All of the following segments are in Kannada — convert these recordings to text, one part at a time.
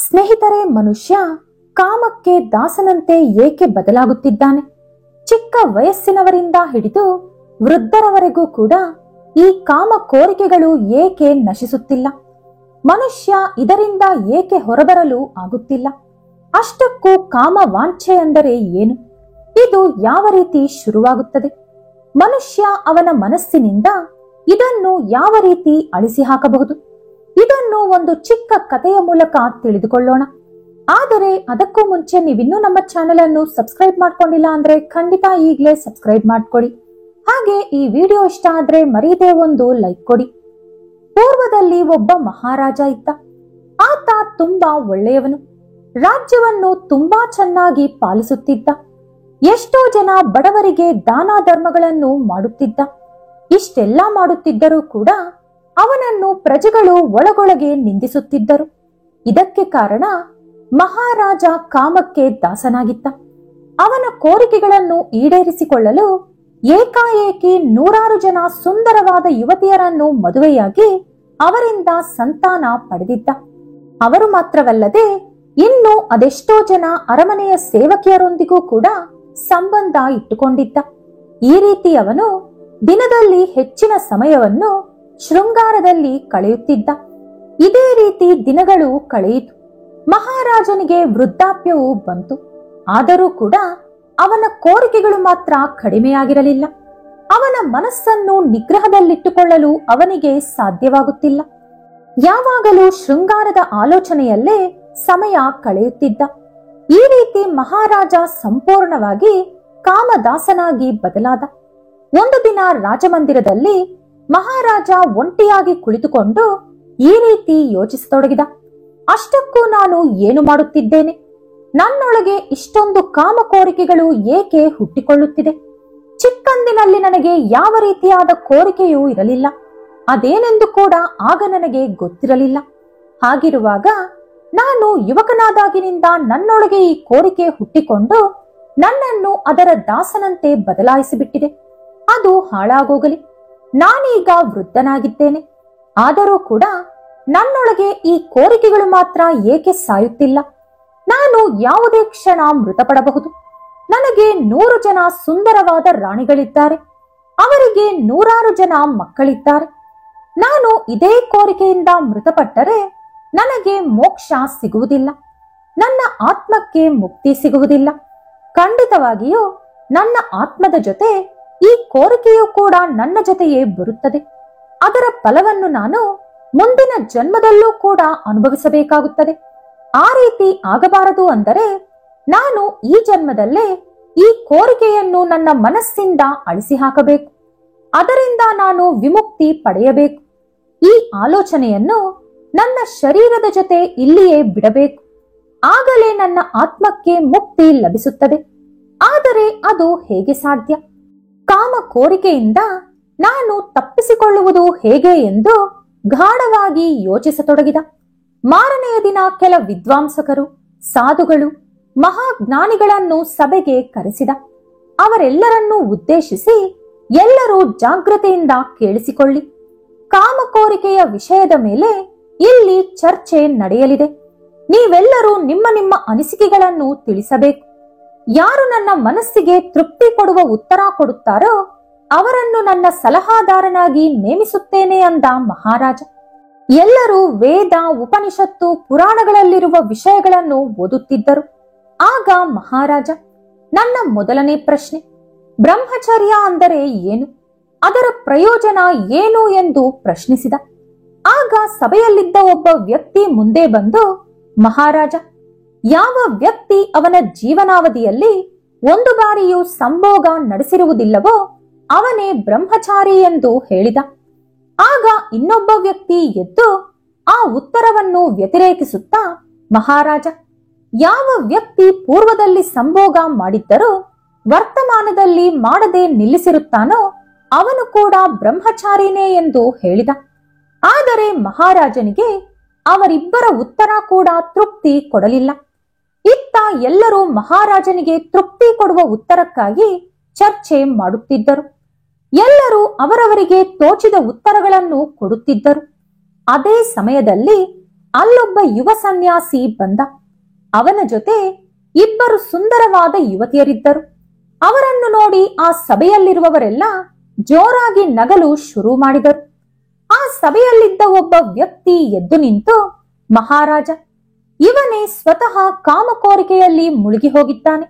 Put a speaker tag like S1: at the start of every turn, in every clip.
S1: ಸ್ನೇಹಿತರೆ, ಮನುಷ್ಯ ಕಾಮಕ್ಕೆ ದಾಸನಂತೆ ಏಕೆ ಬದಲಾಗುತ್ತಿದ್ದಾನೆ? ಚಿಕ್ಕ ವಯಸ್ಸಿನವರಿಂದ ಹಿಡಿದು ವೃದ್ಧರವರೆಗೂ ಕೂಡ ಈ ಕಾಮ ಕೋರಿಕೆಗಳು ಏಕೆ ನಶಿಸುತ್ತಿಲ್ಲ? ಮನುಷ್ಯ ಇದರಿಂದ ಏಕೆ ಹೊರಬರಲು ಆಗುತ್ತಿಲ್ಲ? ಅಷ್ಟಕ್ಕೂ ಕಾಮ ವಾಂಛೆ ಅಂದರೆ ಏನು? ಇದು ಯಾವ ರೀತಿ ಶುರುವಾಗುತ್ತದೆ? ಮನುಷ್ಯ ಅವನ ಮನಸ್ಸಿನಿಂದ ಇದನ್ನು ಯಾವ ರೀತಿ ಅಳಿಸಿ ಹಾಕಬಹುದು? ಇದನ್ನು ಒಂದು ಚಿಕ್ಕ ಕಥೆಯ ಮೂಲಕ ತಿಳಿದುಕೊಳ್ಳೋಣ. ಆದರೆ ಅದಕ್ಕೂ ಮುಂಚೆ ನೀವಿನ್ನೂ ನಮ್ಮ ಚಾನೆಲ್ ಅನ್ನು ಸಬ್ಸ್ಕ್ರೈಬ್ ಮಾಡ್ಕೊಂಡಿಲ್ಲ ಅಂದ್ರೆ ಖಂಡಿತ ಈಗಲೇ ಸಬ್ಸ್ಕ್ರೈಬ್ ಮಾಡ್ಕೊಳ್ಳಿ. ಹಾಗೆ ಈ ವಿಡಿಯೋ ಇಷ್ಟ ಆದ್ರೆ ಮರೀದೇ ಒಂದು ಲೈಕ್ ಕೊಡಿ. ಪೂರ್ವದಲ್ಲಿ ಒಬ್ಬ ಮಹಾರಾಜ ಇದ್ದ. ಆತ ತುಂಬಾ ಒಳ್ಳೆಯವನು. ರಾಜ್ಯವನ್ನು ತುಂಬಾ ಚೆನ್ನಾಗಿ ಪಾಲಿಸುತ್ತಿದ್ದ. ಎಷ್ಟೋ ಜನ ಬಡವರಿಗೆ ದಾನ ಧರ್ಮಗಳನ್ನು ಮಾಡುತ್ತಿದ್ದ. ಇಷ್ಟೆಲ್ಲ ಮಾಡುತ್ತಿದ್ದರೂ ಕೂಡ ಅವನನ್ನು ಪ್ರಜೆಗಳು ಒಳಗೊಳಗೆ ನಿಂದಿಸುತ್ತಿದ್ದರು. ಇದಕ್ಕೆ ಕಾರಣ ಮಹಾರಾಜ ಕಾಮಕ್ಕೆ ದಾಸನಾಗಿದ್ದ. ಅವನ ಕೋರಿಕೆಗಳನ್ನು ಈಡೇರಿಸಿಕೊಳ್ಳಲು ಏಕಾಏಕಿ ನೂರಾರು ಜನ ಸುಂದರವಾದ ಯುವತಿಯರನ್ನು ಮದುವೆಯಾಗಿ ಅವರಿಂದ ಸಂತಾನ ಪಡೆದಿದ್ದ. ಅವರು ಮಾತ್ರವಲ್ಲದೆ ಇನ್ನು ಅದೆಷ್ಟೋ ಜನ ಅರಮನೆಯ ಸೇವಕಿಯರೊಂದಿಗೂ ಕೂಡ ಸಂಬಂಧ ಇಟ್ಟುಕೊಂಡಿದ್ದ. ಈ ರೀತಿ ಅವನು ದಿನದಲ್ಲಿ ಹೆಚ್ಚಿನ ಸಮಯವನ್ನು ಶೃಂಗಾರದಲ್ಲಿ ಕಳೆಯುತ್ತಿದ್ದ. ಇದೇ ರೀತಿ ದಿನಗಳು ಕಳೆಯಿತು. ಮಹಾರಾಜನಿಗೆ ವೃದ್ಧಾಪ್ಯವು ಬಂತು. ಆದರೂ ಕೂಡ ಅವನ ಕೋರಿಕೆಗಳು ಮಾತ್ರ ಕಡಿಮೆಯಾಗಿರಲಿಲ್ಲ. ಅವನ ಮನಸ್ಸನ್ನು ನಿಗ್ರಹದಲ್ಲಿಟ್ಟುಕೊಳ್ಳಲು ಅವನಿಗೆ ಸಾಧ್ಯವಾಗುತ್ತಿಲ್ಲ. ಯಾವಾಗಲೂ ಶೃಂಗಾರದ ಆಲೋಚನೆಯಲ್ಲೇ ಸಮಯ ಕಳೆಯುತ್ತಿದ್ದ. ಈ ರೀತಿ ಮಹಾರಾಜ ಸಂಪೂರ್ಣವಾಗಿ ಕಾಮದಾಸನಾಗಿ ಬದಲಾದ. ಒಂದು ದಿನ ರಾಜಮಂದಿರದಲ್ಲಿ ಮಹಾರಾಜ ಒಂಟಿಯಾಗಿ ಕುಳಿತುಕೊಂಡು ಈ ರೀತಿ ಯೋಚಿಸತೊಡಗಿದ. ಅಷ್ಟಕ್ಕೂ ನಾನು ಏನು ಮಾಡುತ್ತಿದ್ದೇನೆ? ನನ್ನೊಳಗೆ ಇಷ್ಟೊಂದು ಕಾಮ ಕೋರಿಕೆಗಳು ಏಕೆ ಹುಟ್ಟಿಕೊಳ್ಳುತ್ತಿದೆ? ಚಿಕ್ಕಂದಿನಲ್ಲಿ ನನಗೆ ಯಾವ ರೀತಿಯಾದ ಕೋರಿಕೆಯೂ ಇರಲಿಲ್ಲ. ಅದೇನೆಂದು ಕೂಡ ಆಗ ನನಗೆ ಗೊತ್ತಿರಲಿಲ್ಲ. ಹಾಗಿರುವಾಗ ನಾನು ಯುವಕನಾದಾಗಿನಿಂದ ನನ್ನೊಳಗೆ ಈ ಕೋರಿಕೆ ಹುಟ್ಟಿಕೊಂಡು ನನ್ನನ್ನು ಅದರ ದಾಸನಂತೆ ಬದಲಾಯಿಸಿಬಿಟ್ಟಿದೆ. ಅದು ಹಾಳಾಗೋಗಲಿ. ನಾನೀಗ ವೃದ್ಧನಾಗಿದ್ದೇನೆ. ಆದರೂ ಕೂಡ ನನ್ನೊಳಗೆ ಈ ಕೋರಿಕೆಗಳು ಮಾತ್ರ ಏಕೆ ಸಾಯುತ್ತಿಲ್ಲ? ನಾನು ಯಾವುದೇ ಕ್ಷಣ ಮೃತಪಡಬಹುದು. ನನಗೆ 100 ಜನ ಸುಂದರವಾದ ರಾಣಿಗಳಿದ್ದಾರೆ. ಅವರಿಗೆ ನೂರಾರು ಜನ ಮಕ್ಕಳಿದ್ದಾರೆ. ನಾನು ಇದೇ ಕೋರಿಕೆಯಿಂದ ಮೃತಪಟ್ಟರೆ ನನಗೆ ಮೋಕ್ಷ ಸಿಗುವುದಿಲ್ಲ. ನನ್ನ ಆತ್ಮಕ್ಕೆ ಮುಕ್ತಿ ಸಿಗುವುದಿಲ್ಲ. ಖಂಡಿತವಾಗಿಯೂ ನನ್ನ ಆತ್ಮದ ಜೊತೆ ಈ ಕೋರಿಕೆಯೂ ಕೂಡ ನನ್ನ ಜೊತೆಯೇ ಬರುತ್ತದೆ. ಅದರ ಫಲವನ್ನು ನಾನು ಮುಂದಿನ ಜನ್ಮದಲ್ಲೂ ಕೂಡ ಅನುಭವಿಸಬೇಕಾಗುತ್ತದೆ. ಆ ರೀತಿ ಆಗಬಾರದು ಅಂದರೆ ನಾನು ಈ ಜನ್ಮದಲ್ಲೇ ಈ ಕೋರಿಕೆಯನ್ನು ನನ್ನ ಮನಸ್ಸಿಂದ ಅಳಿಸಿ ಹಾಕಬೇಕು. ಅದರಿಂದ ನಾನು ವಿಮುಕ್ತಿ ಪಡೆಯಬೇಕು. ಈ ಆಲೋಚನೆಯನ್ನು ನನ್ನ ಶರೀರದ ಜೊತೆ ಇಲ್ಲಿಯೇ ಬಿಡಬೇಕು. ಆಗಲೇ ನನ್ನ ಆತ್ಮಕ್ಕೆ ಮುಕ್ತಿ ಲಭಿಸುತ್ತದೆ. ಆದರೆ ಅದು ಹೇಗೆ ಸಾಧ್ಯ? ಕಾಮ ಕೋರಿಕೆಯಿಂದ ನಾನು ತಪ್ಪಿಸಿಕೊಳ್ಳುವುದು ಹೇಗೆ ಎಂದು ಗಾಢವಾಗಿ ಯೋಚಿಸತೊಡಗಿದ. ಮಾರನೆಯ ದಿನ ಕೆಲ ವಿದ್ವಾಂಸಕರು, ಸಾಧುಗಳು, ಮಹಾಜ್ಞಾನಿಗಳನ್ನು ಸಭೆಗೆ ಕರೆಸಿದ. ಅವರೆಲ್ಲರನ್ನೂ ಉದ್ದೇಶಿಸಿ, ಎಲ್ಲರೂ ಜಾಗ್ರತೆಯಿಂದ ಕೇಳಿಸಿಕೊಳ್ಳಿ. ಕಾಮ ಕೋರಿಕೆಯ ವಿಷಯದ ಮೇಲೆ ಇಲ್ಲಿ ಚರ್ಚೆ ನಡೆಯಲಿದೆ. ನೀವೆಲ್ಲರೂ ನಿಮ್ಮ ನಿಮ್ಮ ಅನಿಸಿಕೆಗಳನ್ನು ತಿಳಿಸಬೇಕು. ಯಾರು ನನ್ನ ಮನಸ್ಸಿಗೆ ತೃಪ್ತಿ ಕೊಡುವ ಉತ್ತರ ಕೊಡುತ್ತಾರೋ ಅವರನ್ನು ನನ್ನ ಸಲಹಾದಾರನಾಗಿ ನೇಮಿಸುತ್ತೇನೆ ಅಂದ ಮಹಾರಾಜ. ಎಲ್ಲರೂ ವೇದ, ಉಪನಿಷತ್ತು, ಪುರಾಣಗಳಲ್ಲಿರುವ ವಿಷಯಗಳನ್ನು ಓದುತ್ತಿದ್ದರು. ಆಗ ಮಹಾರಾಜ, ನನ್ನ ಮೊದಲನೇ ಪ್ರಶ್ನೆ, ಬ್ರಹ್ಮಚರ್ಯ ಅಂದರೆ ಏನು? ಅದರ ಪ್ರಯೋಜನ ಏನು ಎಂದು ಪ್ರಶ್ನಿಸಿದ. ಆಗ ಸಭೆಯಲ್ಲಿದ್ದ ಒಬ್ಬ ವ್ಯಕ್ತಿ ಮುಂದೆ ಬಂದು, ಮಹಾರಾಜ, ಯಾವ ವ್ಯಕ್ತಿ ಅವನ ಜೀವನಾವಧಿಯಲ್ಲಿ ಒಂದು ಬಾರಿಯೂ ಸಂಭೋಗ ನಡೆಸಿರುವುದಿಲ್ಲವೋ ಅವನೇ ಬ್ರಹ್ಮಚಾರಿ ಎಂದು ಹೇಳಿದ. ಆಗ ಇನ್ನೊಬ್ಬ ವ್ಯಕ್ತಿ ಎದ್ದು ಆ ಉತ್ತರವನ್ನು ವ್ಯತಿರೇಕಿಸುತ್ತಾ, ಮಹಾರಾಜ, ಯಾವ ವ್ಯಕ್ತಿ ಪೂರ್ವದಲ್ಲಿ ಸಂಭೋಗ ಮಾಡಿದ್ದರೂ ವರ್ತಮಾನದಲ್ಲಿ ಮಾಡದೆ ನಿಲ್ಲಿಸಿರುತ್ತಾನೋ ಅವನು ಕೂಡ ಬ್ರಹ್ಮಚಾರಿನೇ ಎಂದು ಹೇಳಿದ. ಆದರೆ ಮಹಾರಾಜನಿಗೆ ಅವರಿಬ್ಬರ ಉತ್ತರ ಕೂಡ ತೃಪ್ತಿ ಕೊಡಲಿಲ್ಲ. ಇತ್ತ ಎಲ್ಲರೂ ಮಹಾರಾಜನಿಗೆ ತೃಪ್ತಿ ಕೊಡುವ ಉತ್ತರಕ್ಕಾಗಿ ಚರ್ಚೆ ಮಾಡುತ್ತಿದ್ದರು. ಎಲ್ಲರೂ ಅವರವರಿಗೆ ತೋಚಿದ ಉತ್ತರಗಳನ್ನು ಕೊಡುತ್ತಿದ್ದರು. ಅದೇ ಸಮಯದಲ್ಲಿ ಅಲ್ಲೊಬ್ಬ ಯುವ ಸನ್ಯಾಸಿ ಬಂದ. ಅವನ ಜೊತೆ ಇಬ್ಬರು ಸುಂದರವಾದ ಯುವತಿಯರಿದ್ದರು. ಅವರನ್ನು ನೋಡಿ ಆ ಸಭೆಯಲ್ಲಿರುವವರೆಲ್ಲ ಜೋರಾಗಿ ನಗಲು ಶುರು ಮಾಡಿದರು. ಆ ಸಭೆಯಲ್ಲಿದ್ದ ಒಬ್ಬ ವ್ಯಕ್ತಿ ಎದ್ದು ನಿಂತು, ಮಹಾರಾಜ, ಇವನೇ ಸ್ವತಃ ಕಾಮಕೋರಿಕೆಯಲ್ಲಿ ಮುಳುಗಿ ಹೋಗಿದ್ದಾನೆ.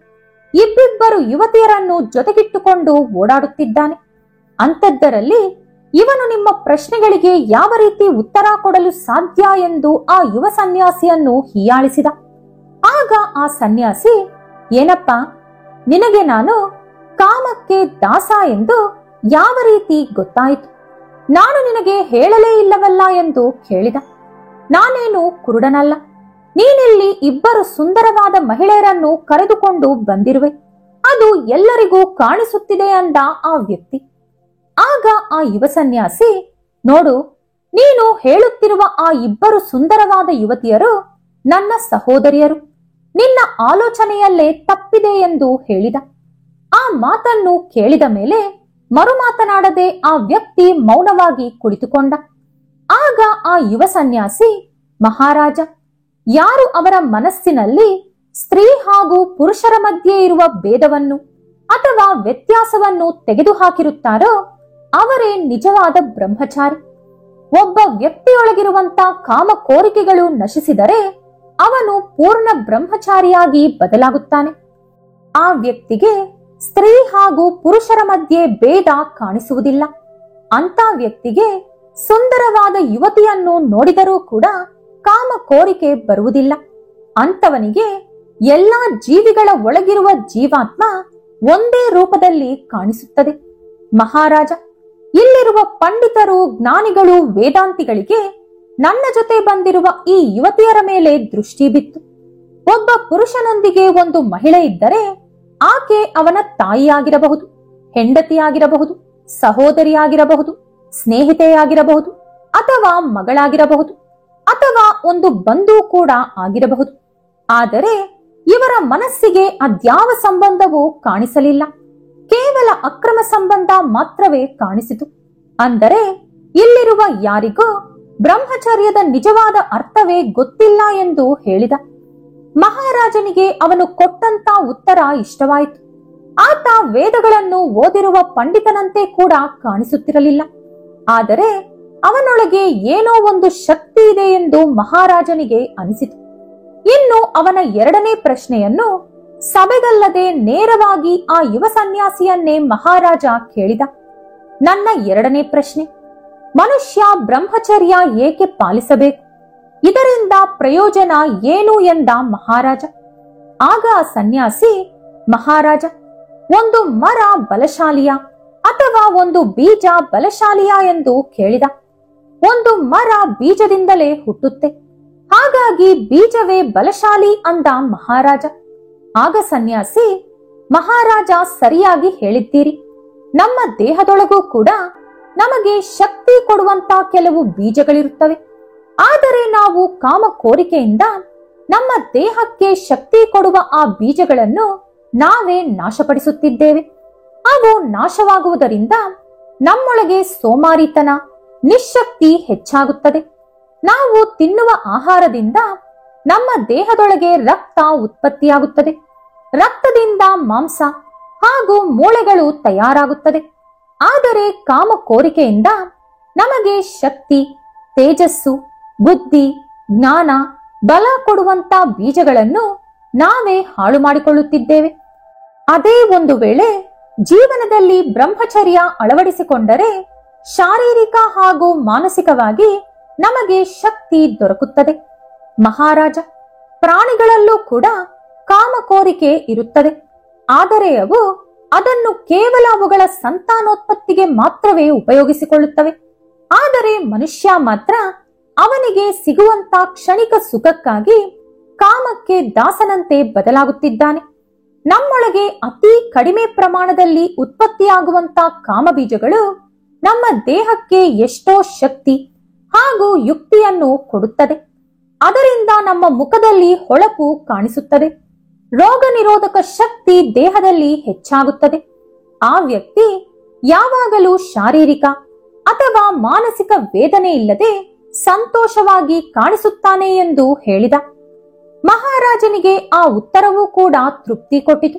S1: ಇಬ್ಬಿಬ್ಬರು ಯುವತಿಯರನ್ನು ಜೊತೆಗಿಟ್ಟುಕೊಂಡು ಓಡಾಡುತ್ತಿದ್ದಾನೆ. ಅಂಥದ್ದರಲ್ಲಿ ಇವನು ನಿಮ್ಮ ಪ್ರಶ್ನೆಗಳಿಗೆ ಯಾವ ರೀತಿ ಉತ್ತರ ಕೊಡಲು ಸಾಧ್ಯ ಎಂದು ಆ ಯುವ ಸನ್ಯಾಸಿಯನ್ನು ಹೀಯಾಳಿಸಿದ. ಆಗ ಆ ಸನ್ಯಾಸಿ, ಏನಪ್ಪ, ನಿನಗೆ ನಾನು ಕಾಮಕ್ಕೆ ದಾಸ ಎಂದು ಯಾವ ರೀತಿ ಗೊತ್ತಾಯಿತು? ನಾನು ನಿನಗೆ ಹೇಳಲೇ ಇಲ್ಲವಲ್ಲ ಎಂದು ಕೇಳಿದ. ನಾನೇನು ಕುರುಡನಲ್ಲ. ನೀನಿಲ್ಲಿ ಇಬ್ಬರು ಸುಂದರವಾದ ಮಹಿಳೆಯರನ್ನು ಕರೆದುಕೊಂಡು ಬಂದಿರುವೆ, ಅದು ಎಲ್ಲರಿಗೂ ಕಾಣಿಸುತ್ತಿದೆ ಅಂದ ಆ ವ್ಯಕ್ತಿ. ಆಗ ಆ ಯುವ ಸನ್ಯಾಸಿ, ನೋಡು, ನೀನು ಹೇಳುತ್ತಿರುವ ಆ ಇಬ್ಬರು ಸುಂದರವಾದ ಯುವತಿಯರು ನನ್ನ ಸಹೋದರಿಯರು. ನಿನ್ನ ಆಲೋಚನೆಯಲ್ಲೇ ತಪ್ಪಿದೆ ಎಂದು ಹೇಳಿದ. ಆ ಮಾತನ್ನು ಕೇಳಿದ ಮೇಲೆ ಮರುಮಾತನಾಡದೆ ಆ ವ್ಯಕ್ತಿ ಮೌನವಾಗಿ ಕುಳಿತುಕೊಂಡ. ಆಗ ಆ ಯುವ ಸನ್ಯಾಸಿ, ಮಹಾರಾಜ, ಯಾರು ಅವರ ಮನಸ್ಸಿನಲ್ಲಿ ಸ್ತ್ರೀ ಹಾಗೂ ಪುರುಷರ ಮಧ್ಯೆ ಇರುವ ಭೇದವನ್ನು ಅಥವಾ ವ್ಯತ್ಯಾಸವನ್ನು ತೆಗೆದುಹಾಕಿರುತ್ತಾರೋ ಅವರೇ ನಿಜವಾದ ಬ್ರಹ್ಮಚಾರಿ. ಒಬ್ಬ ವ್ಯಕ್ತಿಯೊಳಗಿರುವಂತ ಕಾಮ ಕೋರಿಕೆಗಳು ನಶಿಸಿದರೆ ಅವನು ಪೂರ್ಣ ಬ್ರಹ್ಮಚಾರಿಯಾಗಿ ಬದಲಾಗುತ್ತಾನೆ. ಆ ವ್ಯಕ್ತಿಗೆ ಸ್ತ್ರೀ ಹಾಗೂ ಪುರುಷರ ಮಧ್ಯೆ ಭೇದ ಕಾಣಿಸುವುದಿಲ್ಲ. ಅಂತ ವ್ಯಕ್ತಿಗೆ ಸುಂದರವಾದ ಯುವತಿಯನ್ನು ನೋಡಿದರೂ ಕೂಡ ಕಾಮ ಕೋರಿಕೆ ಬರುವುದಿಲ್ಲ. ಅಂತವನಿಗೆ ಎಲ್ಲಾ ಜೀವಿಗಳ ಒಳಗಿರುವ ಜೀವಾತ್ಮ ಒಂದೇ ರೂಪದಲ್ಲಿ ಕಾಣಿಸುತ್ತದೆ. ಮಹಾರಾಜ, ಇಲ್ಲಿರುವ ಪಂಡಿತರು, ಜ್ಞಾನಿಗಳು, ವೇದಾಂತಿಗಳಿಗೆ ನನ್ನ ಜೊತೆ ಬಂದಿರುವ ಈ ಯುವತಿಯರ ಮೇಲೆ ದೃಷ್ಟಿ ಬಿತ್ತು. ಒಬ್ಬ ಪುರುಷನೊಂದಿಗೆ ಒಂದು ಮಹಿಳೆ ಇದ್ದರೆ ಆಕೆ ಅವನ ತಾಯಿಯಾಗಿರಬಹುದು, ಹೆಂಡತಿಯಾಗಿರಬಹುದು, ಸಹೋದರಿಯಾಗಿರಬಹುದು, ಸ್ನೇಹಿತೆಯಾಗಿರಬಹುದು, ಅಥವಾ ಮಗಳಾಗಿರಬಹುದು, ಅಥವಾ ಒಂದು ಬಂಧು ಕೂಡ ಆಗಿರಬಹುದು. ಆದರೆ ಇವರ ಮನಸ್ಸಿಗೆ ಅದ್ಯಾವ ಸಂಬಂಧವೂ ಕಾಣಿಸಲಿಲ್ಲ. ಕೇವಲ ಅಕ್ರಮ ಸಂಬಂಧ ಮಾತ್ರವೇ ಕಾಣಿಸಿತು. ಅಂದರೆ ಇಲ್ಲಿರುವ ಯಾರಿಗೂ ಬ್ರಹ್ಮಚರ್ಯದ ನಿಜವಾದ ಅರ್ಥವೇ ಗೊತ್ತಿಲ್ಲ ಎಂದು ಹೇಳಿದ. ಮಹಾರಾಜನಿಗೆ ಅವನು ಕೊಟ್ಟಂತ ಉತ್ತರ ಇಷ್ಟವಾಯಿತು. ಆತ ವೇದಗಳನ್ನು ಓದಿರುವ ಪಂಡಿತನಂತೆ ಕೂಡ ಕಾಣಿಸುತ್ತಿರಲಿಲ್ಲ. ಆದರೆ ಅವನೊಳಗೆ ಏನೋ ಒಂದು ಶಕ್ತಿ ಇದೆ ಎಂದು ಮಹಾರಾಜನಿಗೆ ಅನಿಸಿತು. ಇನ್ನು ಅವನ ಎರಡನೇ ಪ್ರಶ್ನೆಯನ್ನು ಸಭೆಗಲ್ಲದೆ ನೇರವಾಗಿ ಆ ಯುವ ಸನ್ಯಾಸಿಯನ್ನೇ ಮಹಾರಾಜ ಕೇಳಿದ. ನನ್ನ ಎರಡನೇ ಪ್ರಶ್ನೆ, ಮನುಷ್ಯ ಬ್ರಹ್ಮಚರ್ಯ ಏಕೆ ಪಾಲಿಸಬೇಕು? ಇದರಿಂದ ಪ್ರಯೋಜನ ಏನು ಎಂದ ಮಹಾರಾಜ. ಆಗ ಆ ಸನ್ಯಾಸಿ, ಮಹಾರಾಜ, ಒಂದು ಮರ ಬಲಶಾಲಿಯ ಅಥವಾ ಒಂದು ಬೀಜ ಬಲಶಾಲಿಯ ಎಂದು ಕೇಳಿದ. ಒಂದು ಮರ ಬೀಜದಿಂದಲೇ ಹುಟ್ಟುತ್ತೆ, ಹಾಗಾಗಿ ಬೀಜವೇ ಬಲಶಾಲಿ ಅಂದ ಮಹಾರಾಜ. ಆಗ ಸನ್ಯಾಸಿ, ಮಹಾರಾಜ, ಸರಿಯಾಗಿ ಹೇಳಿದ್ದೀರಿ. ನಮ್ಮ ದೇಹದೊಳಗೂ ಕೂಡ ನಮಗೆ ಶಕ್ತಿ ಕೊಡುವಂತ ಕೆಲವು ಬೀಜಗಳಿರುತ್ತವೆ. ಆದರೆ ನಾವು ಕಾಮ ಕೋರಿಕೆಯಿಂದ ನಮ್ಮ ದೇಹಕ್ಕೆ ಶಕ್ತಿ ಕೊಡುವ ಆ ಬೀಜಗಳನ್ನು ನಾವೇ ನಾಶಪಡಿಸುತ್ತಿದ್ದೇವೆ. ಅವು ನಾಶವಾಗುವುದರಿಂದ ನಮ್ಮೊಳಗೆ ಸೋಮಾರಿತನ, ನಿಶ್ಶಕ್ತಿ ಹೆಚ್ಚಾಗುತ್ತದೆ. ನಾವು ತಿನ್ನುವ ಆಹಾರದಿಂದ ನಮ್ಮ ದೇಹದೊಳಗೆ ರಕ್ತ ಉತ್ಪತ್ತಿಯಾಗುತ್ತದೆ. ರಕ್ತದಿಂದ ಮಾಂಸ ಹಾಗೂ ಮೂಳೆಗಳು ತಯಾರಾಗುತ್ತದೆ. ಆದರೆ ಕಾಮ ಕೋರಿಕೆಯಿಂದ ನಮಗೆ ಶಕ್ತಿ, ತೇಜಸ್ಸು, ಬುದ್ಧಿ, ಜ್ಞಾನ, ಬಲ ಕೊಡುವಂತ ಬೀಜಗಳನ್ನು ನಾವೇ ಹಾಳು ಮಾಡಿಕೊಳ್ಳುತ್ತಿದ್ದೇವೆ. ಅದೇ ಒಂದು ವೇಳೆ ಜೀವನದಲ್ಲಿ ಬ್ರಹ್ಮಚರ್ಯ ಅಳವಡಿಸಿಕೊಂಡರೆ ಶಾರೀರಿಕ ಹಾಗೂ ಮಾನಸಿಕವಾಗಿ ನಮಗೆ ಶಕ್ತಿ ದೊರಕುತ್ತದೆ. ಮಹಾರಾಜ, ಪ್ರಾಣಿಗಳಲ್ಲೂ ಕೂಡ ಕಾಮ ಕೋರಿಕೆ ಇರುತ್ತದೆ. ಆದರೆ ಅವು ಅದನ್ನು ಕೇವಲ ಅವುಗಳ ಸಂತಾನೋತ್ಪತ್ತಿಗೆ ಮಾತ್ರವೇ ಉಪಯೋಗಿಸಿಕೊಳ್ಳುತ್ತವೆ. ಆದರೆ ಮನುಷ್ಯ ಮಾತ್ರ ಅವನಿಗೆ ಸಿಗುವಂತ ಕ್ಷಣಿಕ ಸುಖಕ್ಕಾಗಿ ಕಾಮಕ್ಕೆ ದಾಸನಂತೆ ಬದಲಾಗುತ್ತಿದ್ದಾನೆ. ನಮ್ಮೊಳಗೆ ಅತಿ ಕಡಿಮೆ ಪ್ರಮಾಣದಲ್ಲಿ ಉತ್ಪತ್ತಿಯಾಗುವಂತ ಕಾಮಬೀಜಗಳು ನಮ್ಮ ದೇಹಕ್ಕೆ ಎಷ್ಟೋ ಶಕ್ತಿ ಹಾಗೂ ಯುಕ್ತಿಯನ್ನು ಕೊಡುತ್ತದೆ. ಅದರಿಂದ ನಮ್ಮ ಮುಖದಲ್ಲಿ ಹೊಳಪು ಕಾಣಿಸುತ್ತದೆ. ರೋಗ ನಿರೋಧಕ ಶಕ್ತಿ ದೇಹದಲ್ಲಿ ಹೆಚ್ಚಾಗುತ್ತದೆ. ಆ ವ್ಯಕ್ತಿ ಯಾವಾಗಲೂ ಶಾರೀರಿಕ ಅಥವಾ ಮಾನಸಿಕ ವೇದನೆ ಇಲ್ಲದೆ ಸಂತೋಷವಾಗಿ ಕಾಣಿಸುತ್ತಾನೆ ಎಂದು ಹೇಳಿದ. ಮಹಾರಾಜನಿಗೆ ಆ ಉತ್ತರವೂ ಕೂಡ ತೃಪ್ತಿ ಕೊಟ್ಟಿತು.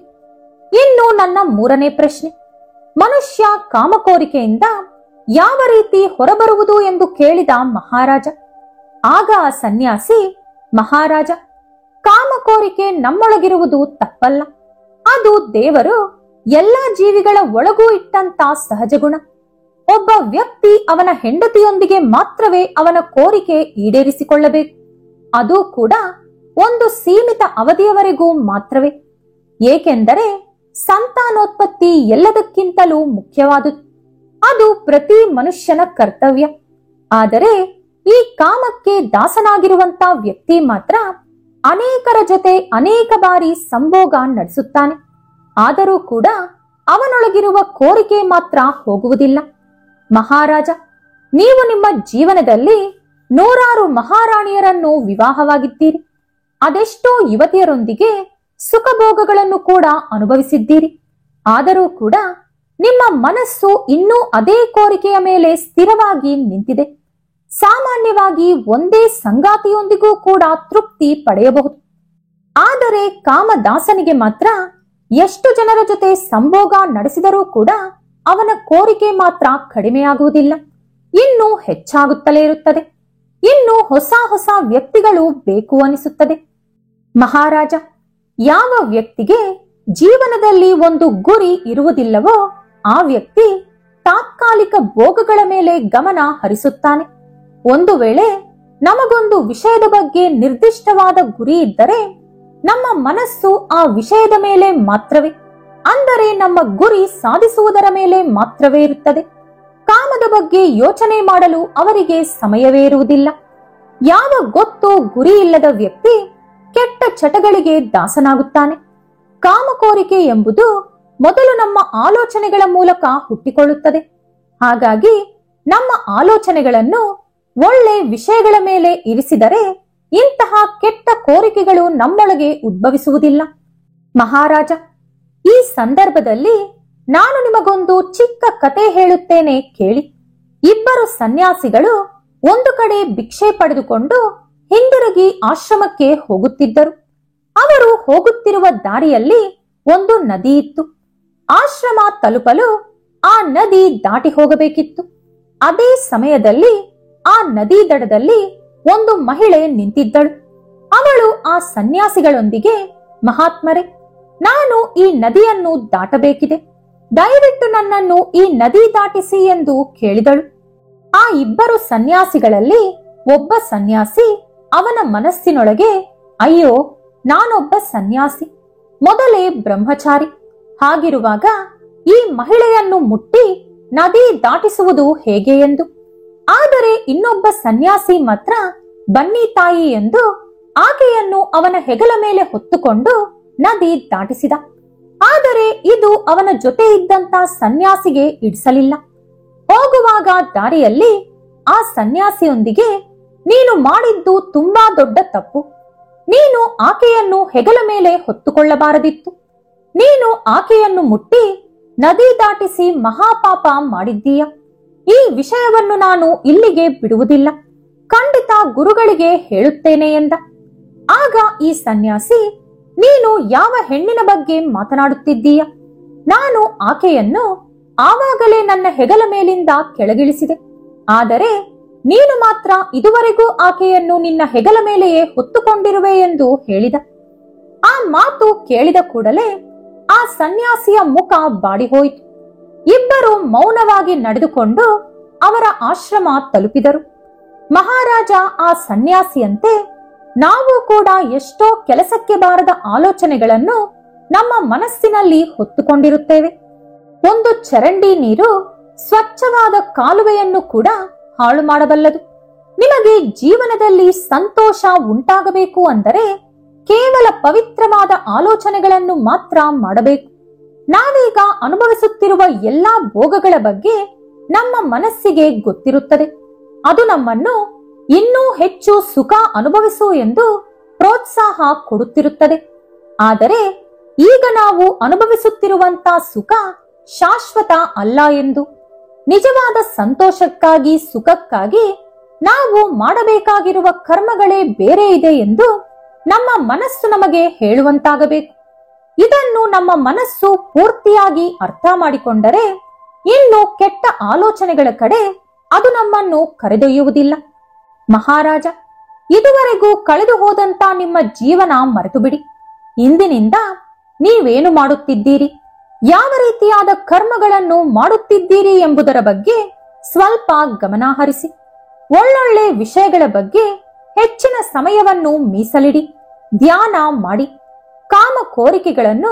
S1: ಇನ್ನು ನನ್ನ ಮೂರನೇ ಪ್ರಶ್ನೆ, ಮನುಷ್ಯ ಕಾಮಕೋರಿಕೆಯಿಂದ ಯಾವ ರೀತಿ ಹೊರಬರುವುದು ಎಂದು ಕೇಳಿದ ಮಹಾರಾಜ. ಆಗ ಆ ಸನ್ಯಾಸಿ, ಮಹಾರಾಜ, ಕಾಮಕೋರಿಕೆ ನಮ್ಮೊಳಗಿರುವುದು ತಪ್ಪಲ್ಲ. ಅದು ದೇವರು ಎಲ್ಲ ಜೀವಿಗಳ ಒಳಗೂ ಇಟ್ಟಂತ ಸಹಜ ಗುಣ. ಒಬ್ಬ ವ್ಯಕ್ತಿ ಅವನ ಹೆಂಡತಿಯೊಂದಿಗೆ ಮಾತ್ರವೇ ಅವನ ಕೋರಿಕೆ ಈಡೇರಿಸಿಕೊಳ್ಳಬೇಕು. ಅದು ಕೂಡ ಒಂದು ಸೀಮಿತ ಅವಧಿಯವರೆಗೂ ಮಾತ್ರವೇ. ಏಕೆಂದರೆ ಸಂತಾನೋತ್ಪತ್ತಿ ಎಲ್ಲದಕ್ಕಿಂತಲೂ ಮುಖ್ಯವಾದುದು. ಅದು ಪ್ರತಿ ಮನುಷ್ಯನ ಕರ್ತವ್ಯ. ಆದರೆ ಈ ಕಾಮಕ್ಕೆ ದಾಸನಾಗಿರುವಂತ ವ್ಯಕ್ತಿ ಮಾತ್ರ ಅನೇಕರ ಜೊತೆ ಅನೇಕ ಬಾರಿ ಸಂಭೋಗ ನಡೆಸುತ್ತಾನೆ. ಆದರೂ ಕೂಡ ಅವನೊಳಗಿರುವ ಕೋರಿಕೆ ಮಾತ್ರ ಹೋಗುವುದಿಲ್ಲ. ಮಹಾರಾಜ, ನೀವು ನಿಮ್ಮ ಜೀವನದಲ್ಲಿ ನೂರಾರು ಮಹಾರಾಣಿಯರನ್ನು ವಿವಾಹವಾಗಿದ್ದೀರಿ. ಅದೆಷ್ಟೋ ಯುವತಿಯರೊಂದಿಗೆ ಸುಖಭೋಗಗಳನ್ನು ಕೂಡ ಅನುಭವಿಸಿದ್ದೀರಿ. ಆದರೂ ಕೂಡ ನಿಮ್ಮ ಮನಸ್ಸು ಇನ್ನೂ ಅದೇ ಕೋರಿಕೆಯ ಮೇಲೆ ಸ್ಥಿರವಾಗಿ ನಿಂತಿದೆ. ಸಾಮಾನ್ಯವಾಗಿ ಒಂದೇ ಸಂಗಾತಿಯೊಂದಿಗೂ ಕೂಡ ತೃಪ್ತಿ ಪಡೆಯಬಹುದು. ಆದರೆ ಕಾಮದಾಸನಿಗೆ ಮಾತ್ರ ಎಷ್ಟು ಜನರ ಜೊತೆ ಸಂಭೋಗ ನಡೆಸಿದರೂ ಕೂಡ ಅವನ ಕೋರಿಕೆ ಮಾತ್ರ ಕಡಿಮೆಯಾಗುವುದಿಲ್ಲ, ಇನ್ನೂ ಹೆಚ್ಚಾಗುತ್ತಲೇ ಇರುತ್ತದೆ. ಇನ್ನು ಹೊಸ ಹೊಸ ವ್ಯಕ್ತಿಗಳು ಬೇಕು ಅನಿಸುತ್ತದೆ. ಮಹಾರಾಜ, ಯಾವ ವ್ಯಕ್ತಿಗೆ ಜೀವನದಲ್ಲಿ ಒಂದು ಗುರಿ ಇರುವುದಿಲ್ಲವೋ ಆ ವ್ಯಕ್ತಿ ತಾತ್ಕಾಲಿಕ ಭೋಗಗಳ ಮೇಲೆ ಗಮನ ಹರಿಸುತ್ತಾನೆ. ಒಂದು ವೇಳೆ ನಮಗೊಂದು ವಿಷಯದ ಬಗ್ಗೆ ನಿರ್ದಿಷ್ಟವಾದ ಗುರಿ ಇದ್ದರೆ ನಮ್ಮ ಮನಸ್ಸು ಆ ವಿಷಯದ ಮೇಲೆ ಮಾತ್ರವೇ, ಅಂದರೆ ನಮ್ಮ ಗುರಿ ಸಾಧಿಸುವುದರ ಮೇಲೆ ಮಾತ್ರವೇ ಇರುತ್ತದೆ. ಕಾಮದ ಬಗ್ಗೆ ಯೋಚನೆ ಮಾಡಲು ಅವರಿಗೆ ಸಮಯವೇ ಇರುವುದಿಲ್ಲ. ಯಾವ ಗೊತ್ತು ಗುರಿ ಇಲ್ಲದ ವ್ಯಕ್ತಿ ಕೆಟ್ಟ ಚಟಗಳಿಗೆ ದಾಸನಾಗುತ್ತಾನೆ. ಕಾಮಕೋರಿಕೆ ಎಂಬುದು ಮೊದಲು ನಮ್ಮ ಆಲೋಚನೆಗಳ ಮೂಲಕ ಹುಟ್ಟಿಕೊಳ್ಳುತ್ತದೆ. ಹಾಗಾಗಿ ನಮ್ಮ ಆಲೋಚನೆಗಳನ್ನು ಒಳ್ಳೆ ವಿಷಯಗಳ ಮೇಲೆ ಇರಿಸಿದರೆ ಇಂತಹ ಕೆಟ್ಟ ಕೋರಿಕೆಗಳು ನಮ್ಮೊಳಗೆ ಉದ್ಭವಿಸುವುದಿಲ್ಲ. ಮಹಾರಾಜ, ಈ ಸಂದರ್ಭದಲ್ಲಿ ನಾನು ನಿಮಗೊಂದು ಚಿಕ್ಕ ಕತೆ ಹೇಳುತ್ತೇನೆ, ಕೇಳಿ. ಇಬ್ಬರು ಸನ್ಯಾಸಿಗಳು ಒಂದು ಕಡೆ ಭಿಕ್ಷೆ ಪಡೆದುಕೊಂಡು ಹಿಂದಿರುಗಿ ಆಶ್ರಮಕ್ಕೆ ಹೋಗುತ್ತಿದ್ದರು. ಅವರು ಹೋಗುತ್ತಿರುವ ದಾರಿಯಲ್ಲಿ ಒಂದು ನದಿ ಇತ್ತು. ಆಶ್ರಮ ತಲುಪಲು ಆ ನದಿ ದಾಟಿ ಹೋಗಬೇಕಿತ್ತು. ಅದೇ ಸಮಯದಲ್ಲಿ ಆ ನದಿ ದಡದಲ್ಲಿ ಒಂದು ಮಹಿಳೆ ನಿಂತಿದ್ದಳು. ಅವಳು ಆ ಸನ್ಯಾಸಿಗಳೊಂದಿಗೆ, ಮಹಾತ್ಮರೇ, ನಾನು ಈ ನದಿಯನ್ನು ದಾಟಬೇಕಿದೆ, ದಯವಿಟ್ಟು ನನ್ನನ್ನು ಈ ನದಿ ದಾಟಿಸಿ ಎಂದು ಕೇಳಿದಳು. ಆ ಇಬ್ಬರು ಸನ್ಯಾಸಿಗಳಲ್ಲಿ ಒಬ್ಬ ಸನ್ಯಾಸಿ ಅವನ ಮನಸ್ಸಿನೊಳಗೆ, ಅಯ್ಯೋ, ನಾನೊಬ್ಬ ಸನ್ಯಾಸಿ, ಮೊದಲೇ ಬ್ರಹ್ಮಚಾರಿ, ಹಾಗಿರುವಾಗ ಈ ಮಹಿಳೆಯನ್ನು ಮುಟ್ಟಿ ನದಿ ದಾಟಿಸುವುದು ಹೇಗೆ ಎಂದು. ಆದರೆ ಇನ್ನೊಬ್ಬ ಸನ್ಯಾಸಿ ಮಾತ್ರ, ಬನ್ನಿ ತಾಯಿ ಎಂದು ಆಕೆಯನ್ನು ಅವನ ಹೆಗಲ ಮೇಲೆ ಹೊತ್ತುಕೊಂಡು ನದಿ ದಾಟಿಸಿದ. ಆದರೆ ಇದು ಅವನ ಜೊತೆ ಇದ್ದಂತ ಸನ್ಯಾಸಿಗೆ ಇಡಿಸಲಿಲ್ಲ. ಹೋಗುವಾಗ ದಾರಿಯಲ್ಲಿ ಆ ಸನ್ಯಾಸಿಯೊಂದಿಗೆ, ನೀನು ಮಾಡಿದ್ದು ತುಂಬಾ ದೊಡ್ಡ ತಪ್ಪು, ನೀನು ಆಕೆಯನ್ನು ಹೆಗಲ ಮೇಲೆ ಹೊತ್ತುಕೊಳ್ಳಬಾರದಿತ್ತು, ನೀನು ಆಕೆಯನ್ನು ಮುಟ್ಟಿ ನದಿ ದಾಟಿಸಿ ಮಹಾಪಾಪ ಮಾಡಿದ್ದೀಯ, ಈ ವಿಷಯವನ್ನು ನಾನು ಇಲ್ಲಿಗೆ ಬಿಡುವುದಿಲ್ಲ, ಖಂಡಿತ ಗುರುಗಳಿಗೆ ಹೇಳುತ್ತೇನೆ ಎಂದ. ಆಗ ಈ ಸನ್ಯಾಸಿ, ನೀನು ಯಾವ ಹೆಣ್ಣಿನ ಬಗ್ಗೆ ಮಾತನಾಡುತ್ತಿದ್ದೀಯ? ನಾನು ಆಕೆಯನ್ನು ಆವಾಗಲೇ ನನ್ನ ಹೆಗಲ ಮೇಲಿಂದ ಕೆಳಗಿಳಿಸಿದೆ, ಆದರೆ ನೀನು ಮಾತ್ರ ಇದುವರೆಗೂ ಆಕೆಯನ್ನು ನಿನ್ನ ಹೆಗಲ ಮೇಲೆಯೇ ಹೊತ್ತುಕೊಂಡಿರುವೆ ಎಂದು ಹೇಳಿದ. ಆ ಮಾತು ಕೇಳಿದ ಕೂಡಲೇ ಆ ಸನ್ಯಾಸಿಯ ಮುಖ ಬಾಡಿಹೋಯಿತು. ಇಬ್ಬರು ಮೌನವಾಗಿ ನಡೆದುಕೊಂಡು ಅವರ ಆಶ್ರಮ ತಲುಪಿದರು. ಮಹಾರಾಜ ಆ ಸನ್ಯಾಸಿಯಂತೆ ನಾವು ಕೂಡ ಎಷ್ಟೋ ಕೆಲಸಕ್ಕೆ ಬಾರದ ಆಲೋಚನೆಗಳನ್ನು ನಮ್ಮ ಮನಸ್ಸಿನಲ್ಲಿ ಹೊತ್ತುಕೊಂಡಿರುತ್ತೇವೆ. ಒಂದು ಚರಂಡಿ ನೀರು ಸ್ವಚ್ಛವಾದ ಕಾಲುವೆಯನ್ನು ಕೂಡ ಹಾಳು ಮಾಡಬಲ್ಲದು. ನಿಮಗೆ ಜೀವನದಲ್ಲಿ ಸಂತೋಷ ಉಂಟಾಗಬೇಕು ಅಂದರೆ ಕೇವಲ ಪವಿತ್ರವಾದ ಆಲೋಚನೆಗಳನ್ನು ಮಾತ್ರ ಮಾಡಬೇಕು. ನಾವೀಗ ಅನುಭವಿಸುತ್ತಿರುವ ಎಲ್ಲಾ ಭೋಗಗಳ ಬಗ್ಗೆ ನಮ್ಮ ಮನಸ್ಸಿಗೆ ಗೊತ್ತಿರುತ್ತದೆ. ಅದು ನಮ್ಮನ್ನು ಇನ್ನೂ ಹೆಚ್ಚು ಸುಖ ಅನುಭವಿಸು ಎಂದು ಪ್ರೋತ್ಸಾಹ ಕೊಡುತ್ತಿರುತ್ತದೆ. ಆದರೆ ಈಗ ನಾವು ಅನುಭವಿಸುತ್ತಿರುವಂತ ಸುಖ ಶಾಶ್ವತ ಅಲ್ಲ ಎಂದು, ನಿಜವಾದ ಸಂತೋಷಕ್ಕಾಗಿ, ಸುಖಕ್ಕಾಗಿ ನಾವು ಮಾಡಬೇಕಾಗಿರುವ ಕರ್ಮಗಳೇ ಬೇರೆ ಇದೆ ಎಂದು ನಮ್ಮ ಮನಸ್ಸು ನಮಗೆ ಹೇಳುವಂತಾಗಬೇಕು. ಇದನ್ನು ನಮ್ಮ ಮನಸ್ಸು ಪೂರ್ತಿಯಾಗಿ ಅರ್ಥ ಮಾಡಿಕೊಂಡರೆ ಇನ್ನು ಕೆಟ್ಟ ಆಲೋಚನೆಗಳ ಕಡೆ ಅದು ನಮ್ಮನ್ನು ಕರೆದೊಯ್ಯುವುದಿಲ್ಲ. ಮಹಾರಾಜ, ಇದುವರೆಗೂ ಕಳೆದು ಹೋದಂತ ನಿಮ್ಮ ಜೀವನ ಮರೆತು ಬಿಡಿ. ಇಂದಿನಿಂದ ನೀವೇನು ಮಾಡುತ್ತಿದ್ದೀರಿ, ಯಾವ ರೀತಿಯಾದ ಕರ್ಮಗಳನ್ನು ಮಾಡುತ್ತಿದ್ದೀರಿ ಎಂಬುದರ ಬಗ್ಗೆ ಸ್ವಲ್ಪ ಗಮನ ಹರಿಸಿ. ಒಳ್ಳೊಳ್ಳೆ ವಿಷಯಗಳ ಬಗ್ಗೆ ಹೆಚ್ಚಿನ ಸಮಯವನ್ನು ಮೀಸಲಿಡಿ. ಧ್ಯಾನ ಮಾಡಿ. ಕಾಮ ಕೋರಿಕೆಗಳನ್ನು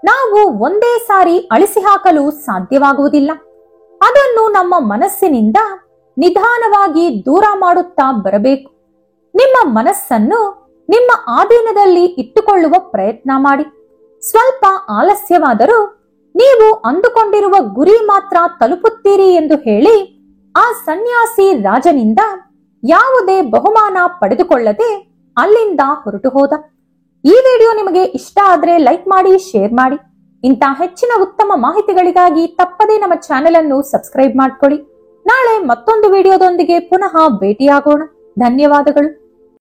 S1: ನಾವು ಒಂದೇ ಸಾರಿ ಅಳಿಸಿ ಹಾಕಲು ಸಾಧ್ಯವಾಗುವುದಿಲ್ಲ. ಅದನ್ನು ನಮ್ಮ ಮನಸ್ಸಿನಿಂದ ನಿಧಾನವಾಗಿ ದೂರ ಮಾಡುತ್ತಾ ಬರಬೇಕು. ನಿಮ್ಮ ಮನಸ್ಸನ್ನು ನಿಮ್ಮ ಆಧೀನದಲ್ಲಿ ಇಟ್ಟುಕೊಳ್ಳುವ ಪ್ರಯತ್ನ ಮಾಡಿ. ಸ್ವಲ್ಪ ಆಲಸ್ಯವಾದರೂ ನೀವು ಅಂದುಕೊಂಡಿರುವ ಗುರಿ ಮಾತ್ರ ತಲುಪುತ್ತೀರಿ ಎಂದು ಹೇಳಿ ಆ ಸನ್ಯಾಸಿ ರಾಜನಿಂದ ಯಾವುದೇ ಬಹುಮಾನ ಪಡೆದುಕೊಳ್ಳದೆ ಅಲ್ಲಿಂದ ಹೊರಟು ಹೋದ. ಈ ವಿಡಿಯೋ ನಿಮಗೆ ಇಷ್ಟ ಆದ್ರೆ ಲೈಕ್ ಮಾಡಿ, ಶೇರ್ ಮಾಡಿ. ಇಂಥ ಹೆಚ್ಚಿನ ಉತ್ತಮ ಮಾಹಿತಿಗಳಿಗಾಗಿ ತಪ್ಪದೇ ನಮ್ಮ ಚಾನೆಲ್ ಅನ್ನು ಸಬ್ಸ್ಕ್ರೈಬ್ ಮಾಡ್ಕೊಳ್ಳಿ. ನಾಳೆ ಮತ್ತೊಂದು ವಿಡಿಯೋದೊಂದಿಗೆ ಪುನಃ ಭೇಟಿಯಾಗೋಣ. ಧನ್ಯವಾದಗಳು.